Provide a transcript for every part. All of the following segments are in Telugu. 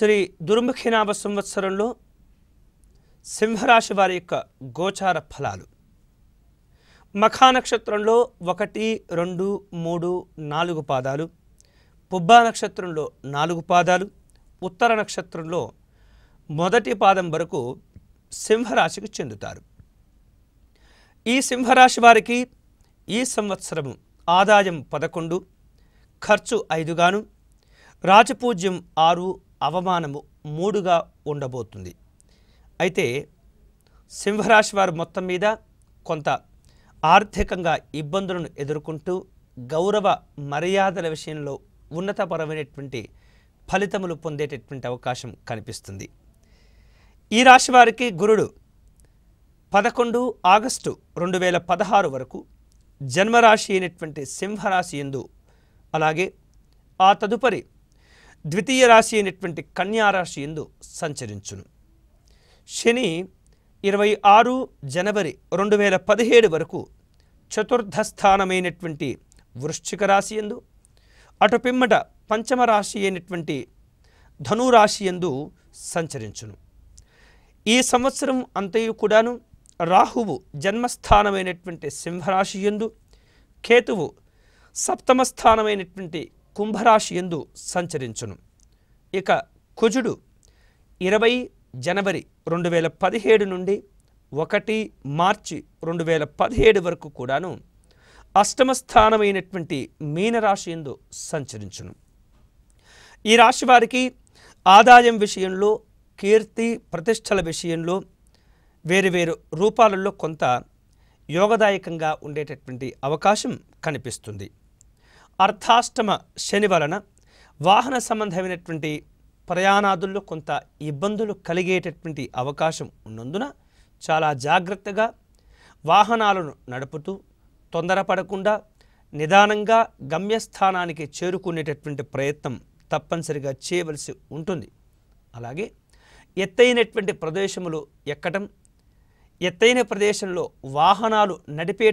శ్రీ దుర్ముఖినామ సంవత్సరంలో సింహరాశి వారి యొక్క గోచార ఫలాలు. మఖా నక్షత్రంలో 1, 2, 3, 4 పాదాలు, పుబ్బా నక్షత్రంలో 4 పాదాలు, ఉత్తర నక్షత్రంలో మొదటి పాదం వరకు సింహరాశికి చెందుతారు. ఈ సింహరాశి వారికి ఈ సంవత్సరము ఆదాయం 11, ఖర్చు 5 గాను, రాజపూజ్యం 6, అవమానము 3గా ఉండబోతుంది. అయితే సింహరాశి వారు మొత్తం మీద కొంత ఆర్థికంగా ఇబ్బందులను ఎదుర్కొంటూ గౌరవ మర్యాదల విషయంలో ఉన్నతపరమైనటువంటి ఫలితములు పొందేటటువంటి అవకాశం కనిపిస్తుంది. ఈ రాశి వారికి గురుడు 11 ఆగస్టు 2016 వరకు జన్మరాశి అయినటువంటి సింహరాశి యందు, అలాగే ఆ తదుపరి ద్వితీయ రాశి అయినటువంటి కన్యారాశి యందు సంచరించును. శని 26 జనవరి 2017 వరకు చతుర్థ స్థానమైనటువంటి వృశ్చిక రాశి యందు, అటు పిమ్మట పంచమ రాశి అయినటువంటి ధనురాశి యందు సంచరించును. ఈ సంవత్సరం అంతయు కూడాను రాహువు జన్మస్థానమైనటువంటి సింహరాశి యందు, కేతువు సప్తమ స్థానమైనటువంటి కుంభరాశి యందు సంచరించును. ఇక కుజుడు 20 జనవరి 2017 నుండి 1 మార్చి 2017 వరకు కూడాను అష్టమ స్థానమైనటువంటి మీనరాశి యందు సంచరించును. ఈ రాశి వారికి ఆదాయం విషయంలో, కీర్తి ప్రతిష్టల విషయంలో వేరు రూపాలలో కొంత యోగదాయకంగా ఉండేటటువంటి అవకాశం కనిపిస్తుంది. అర్ధాష్టమ శని వలన వాహన సంబంధమైనటువంటి ప్రయాణాదుల్లో కొంత ఇబ్బందులు కలిగేటటువంటి అవకాశం ఉన్నందున చాలా జాగ్రత్తగా వాహనాలను నడుపుతూ తొందరపడకుండా నిదానంగా గమ్యస్థానానికి చేరుకునేటటువంటి ప్రయత్నం తప్పనిసరిగా చేయవలసి ఉంటుంది. అలాగే ఎత్తైనటువంటి ప్రదేశములు ఎక్కడం, ఎత్తైన ప్రదేశంలో వాహనాలు నడిపే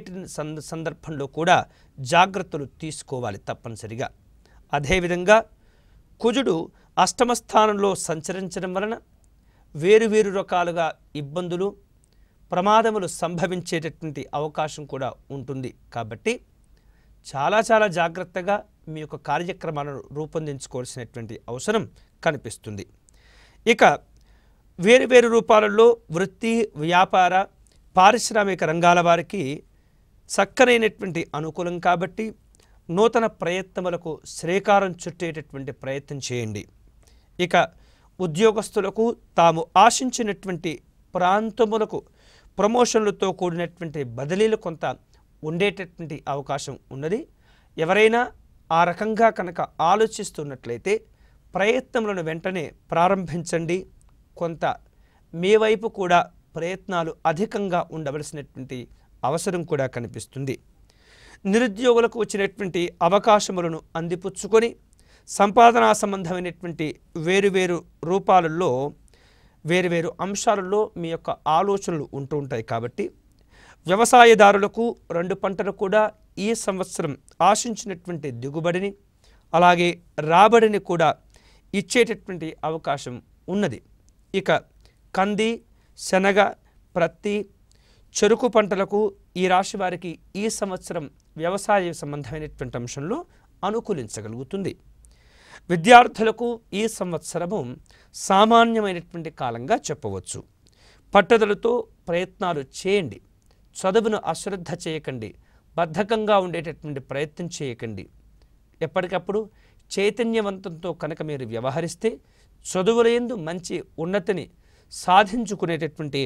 సందర్భంలో కూడా జాగ్రత్తలు తీసుకోవాలి తప్పనిసరిగా. అదేవిధంగా కుజుడు అష్టమ స్థానంలో సంచరించడం వలన వేరు రకాలుగా ఇబ్బందులు, ప్రమాదములు సంభవించేటటువంటి అవకాశం కూడా ఉంటుంది. కాబట్టి చాలా జాగ్రత్తగా మీ యొక్క కార్యక్రమాలను రూపొందించుకోవాల్సినటువంటి అవసరం కనిపిస్తుంది. ఇక వేరు రూపాలలో వృత్తి, వ్యాపార, పారిశ్రామిక రంగాల వారికి చక్కనైనటువంటి అనుకూలం కాబట్టి నూతన ప్రయత్నములకు శ్రీకారం చుట్టేటటువంటి ప్రయత్నం చేయండి. ఇక ఉద్యోగస్తులకు తాము ఆశించినటువంటి ప్రాంతములకు ప్రమోషన్లతో కూడినటువంటి బదిలీలు కొంత ఉండేటటువంటి అవకాశం ఉన్నది. ఎవరైనా ఆ రకంగా కనుక ఆలోచిస్తున్నట్లయితే ప్రయత్నములను వెంటనే ప్రారంభించండి. కొంత మీ వైపు కూడా ప్రయత్నాలు అధికంగా ఉండవలసినటువంటి అవసరం కూడా కనిపిస్తుంది. నిరుద్యోగులకు వచ్చినటువంటి అవకాశములను అందిపుచ్చుకొని సంపాదనా సంబంధమైనటువంటి వేరు రూపాలలో వేరు అంశాలలో మీ యొక్క ఆలోచనలు ఉంటూ ఉంటాయి. కాబట్టి వ్యవసాయదారులకు 2 పంటలు కూడా ఈ సంవత్సరం ఆశించినటువంటి దిగుబడిని, అలాగే రాబడిని కూడా ఇచ్చేటటువంటి అవకాశం ఉన్నది. ఇక కంది, శనగ, ప్రత్తి, చెరుకు పంటలకు ఈ రాశి వారికి ఈ సంవత్సరం వ్యవసాయ సంబంధమైనటువంటి అంశంలో అనుకూలించగలుగుతుంది. విద్యార్థులకు ఈ సంవత్సరము సామాన్యమైనటువంటి కాలంగా చెప్పవచ్చు. పట్టుదలతో ప్రయత్నాలు చేయండి. చదువును అశ్రద్ధ చేయకండి. బద్ధకంగా ఉండేటటువంటి ప్రయత్నం చేయకండి. ఎప్పటికప్పుడు చైతన్యవంతంతో కనుక మీరు వ్యవహరిస్తే చదువులందు మంచి ఉన్నతిని సాధించుకునేటటువంటి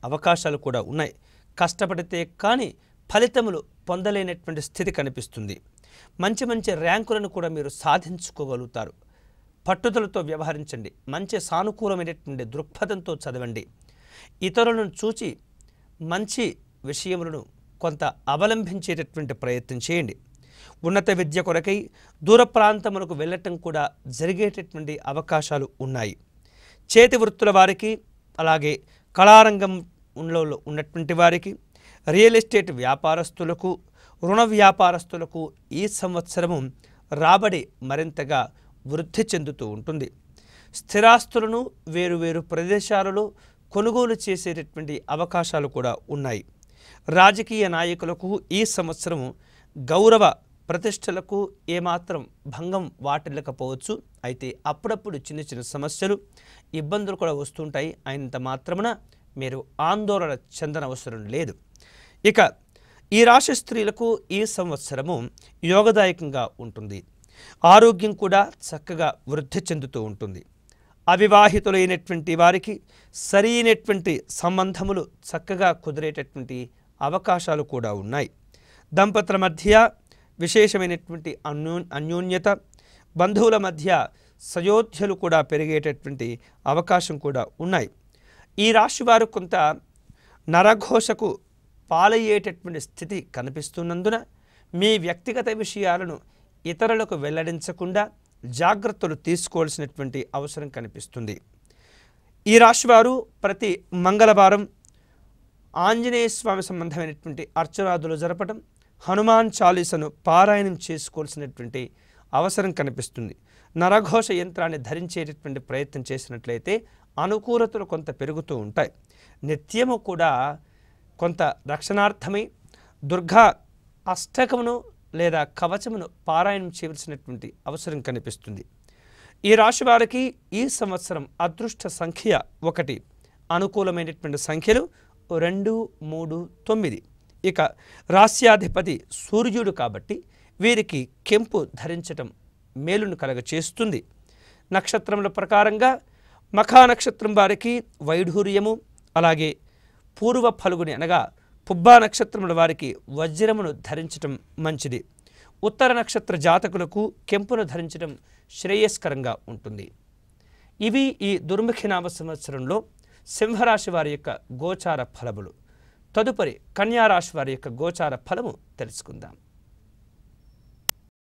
అవకాశాలు కూడా ఉన్నాయి. కష్టపడితే కానీ ఫలితములు పొందలేనటువంటి స్థితి కనిపిస్తుంది. మంచి ర్యాంకులను కూడా మీరు సాధించుకోగలుగుతారు. పట్టుదలతో వ్యవహరించండి. మంచి సానుకూలమైనటువంటి దృక్పథంతో చదవండి. ఇతరులను చూచి మంచి విషయములను కొంత అవలంబించేటటువంటి ప్రయత్నం చేయండి. ఉన్నత విద్య కొరకై దూర ప్రాంతములకు వెళ్ళటం కూడా జరిగేటటువంటి అవకాశాలు ఉన్నాయి. చేతి వృత్తుల వారికి, అలాగే కళారంగంలో ఉన్నటువంటి వారికి, రియల్ ఎస్టేట్ వ్యాపారస్తులకు, రుణ వ్యాపారస్తులకు ఈ సంవత్సరము రాబడి మరింతగా వృద్ధి చెందుతూ ఉంటుంది. స్థిరాస్తులను వేరువేరు ప్రదేశాలలో కొనుగోలు చేసేటటువంటి అవకాశాలు కూడా ఉన్నాయి. రాజకీయ నాయకులకు ఈ సంవత్సరం గౌరవ ప్రతిష్టలకు ఏమాత్రం భంగం వాటిల్లకపోవచ్చు. అయితే అప్పుడప్పుడు చిన్న చిన్న సమస్యలు ఇబ్బందులు కూడా వస్తుంటాయి. అయినంత మాత్రమున మీరు ఆందోళన చెందనవసరం లేదు. ఇక ఈ రాశి స్త్రీలకు ఈ సంవత్సరము యోగదాయకంగా ఉంటుంది. ఆరోగ్యం కూడా చక్కగా వృద్ధి చెందుతూ ఉంటుంది. అవివాహితులైనటువంటి వారికి సరైనటువంటి సంబంధములు చక్కగా కుదిరేటటువంటి అవకాశాలు కూడా ఉన్నాయి. దంపతుల మధ్య విశేషమైనటువంటి అన్యోన్యత, బంధువుల మధ్య సయోధ్యలు కూడా పెరిగేటటువంటి అవకాశం కూడా ఉన్నాయి. ఈ రాశి వారు కొంత నరఘోషకు పాలయ్యేటటువంటి స్థితి కనిపిస్తున్నందున మీ వ్యక్తిగత విషయాలను ఇతరులకు వెల్లడించకుండా జాగ్రత్తలు తీసుకోవాల్సినటువంటి అవసరం కనిపిస్తుంది. ఈ రాశివారు ప్రతి మంగళవారం ఆంజనేయ స్వామి సంబంధమైనటువంటి అర్చనాదులు జరపడం, హనుమాన్ చాలీసను పారాయణం చేసుకోవాల్సినటువంటి అవసరం కనిపిస్తుంది. నరఘోష యంత్రాన్ని ధరించేటటువంటి ప్రయత్నం చేసినట్లయితే అనుకూలతలు కొంత పెరుగుతూ ఉంటాయి. నిత్యము కూడా కొంత రక్షణార్థమై దుర్గా అష్టకమును లేదా కవచమును పారాయణం చేయవలసినటువంటి అవసరం కనిపిస్తుంది. ఈ రాశి వారికి ఈ సంవత్సరం అదృష్ట సంఖ్య 1, అనుకూలమైనటువంటి సంఖ్యలు 2, 3, 9. ఇక రాస్యాధిపతి సూర్యుడు కాబట్టి వీరికి కెంపు ధరించటం మేలును కలగచేస్తుంది. నక్షత్రముల ప్రకారంగా మఖా నక్షత్రం వారికి వైఢూర్యము, అలాగే పూర్వ ఫల్గుని అనగా పుబ్బా నక్షత్రముల వారికి వజ్రమును ధరించటం మంచిది. ఉత్తర నక్షత్ర జాతకులకు కెంపును ధరించడం శ్రేయస్కరంగా ఉంటుంది. ఇవి ఈ దుర్ముఖి నామ సంవత్సరంలో సింహరాశి వారి యొక్క గోచార ఫలములు. తదుపరి కన్యారాశి వారి యొక్క గోచార ఫలము తెలుసుకుందాం.